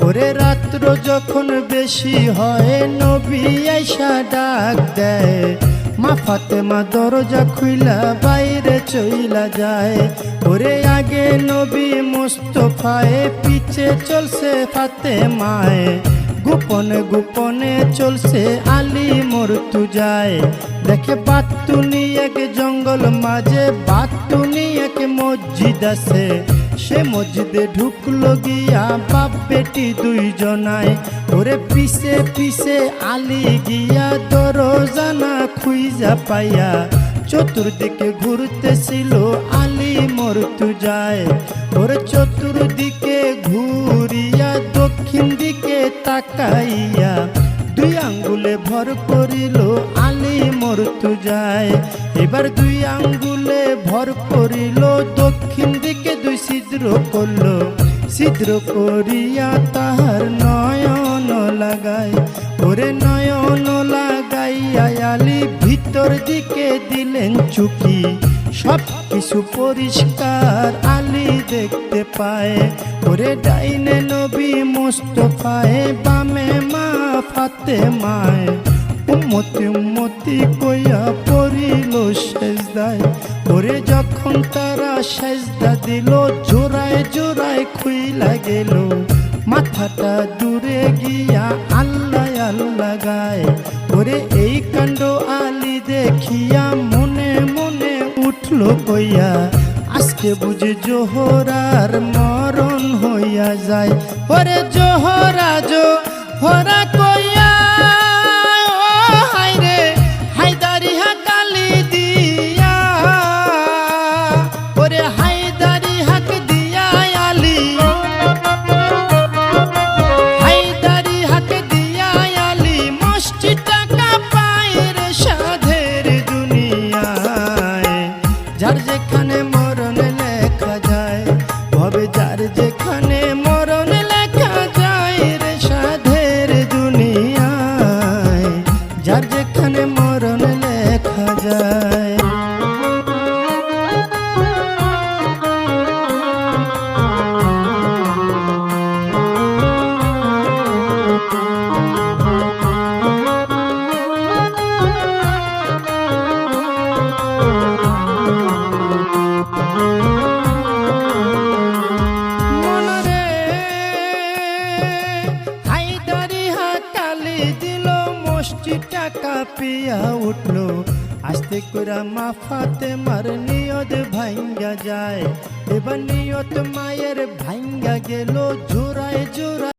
ওরে রাত্র যখন বেশি হয় নবী আইসা ডাক দেয়, মা ফাতেমা দরজা খুইলা বাইরে চইলা যায়। ওরে আগে নবী মুস্তফায়ে, পিছে চলছে ফাতেমায়ে, গোপনে গোপনে চলছে আলী মর্তুজায়। দেখে বাতুনি এক জঙ্গল মাঝে, বাতুনি এক মসজিদ আছে, সে মসজিদে ঢুকলো গিয়া বাপ বেটি দুইজনায়। ওরে পিছে পিছে আলী গিয়া দরজানা খুইজা পাইয়া, চতুর্দিকে ঘুরতেছিল আলী মর্তুজায়। ওরে চতুর্দিকে ঘুরিয়া দক্ষিণ দিকে তাকাইয়া, দুই আঙ্গুলে ভর করিল আলী মর্তুজায়। এবার দুই আঙ্গুলে ভর করিল, দক্ষিণ দিকে দুই ছিদ্র করলো, ছিদ্র করিয়া তাহার নয়ন লাগায়। ওরে নয়ন লাগাইয়া আলী ভিতর দিকে দিলেন চুকি, সব কিছু পরিষ্কার আলী দেখতে পায়। ওরে ডাইনে নবী মুস্তফায়ে, বামে মা ফাতেমায়ে, উম্মতি উম্মতি কইয়া পড়িল সেজদায়। ওরে যখন তারা সেজদা দিল, জোড়ায় জোড়ায় খুইলা গেল, মাথাটা দূরে গিয়া আল্লাহ আল্লাহ গায়। ওরে এই কাণ্ড আলী দেখিয়া মনে মনে উঠল কইয়া, আজকে বুঝি জোহরার মরণ হইয়া যায়। ওরে জোহরা জোহরা কইয়া, ও হায়রে হায়দারি হাকালি দিয়া, ওরে হায়দারি হাক দিয়া আলী, হায়দারি হাক দিয়া আলী মসজিদটা কাঁপায় রে সাধের দুনিয়ায়। যার যেখানে মরণ লেখা যায়, ভবে যার যেখানে মরণ লেখা যায় রে সাধের দুনিয়ায়, যার যেখানে মরণ লেখা যায়। মসজিদটা কাঁপিয়া উঠলো, আস্তে করে মা ফাতেমার নিয়ত ভাঙ্গা যায়। এবার নিয়ত মায়ের ভাঙ্গা গেল, জোড়ায় জোড়ায়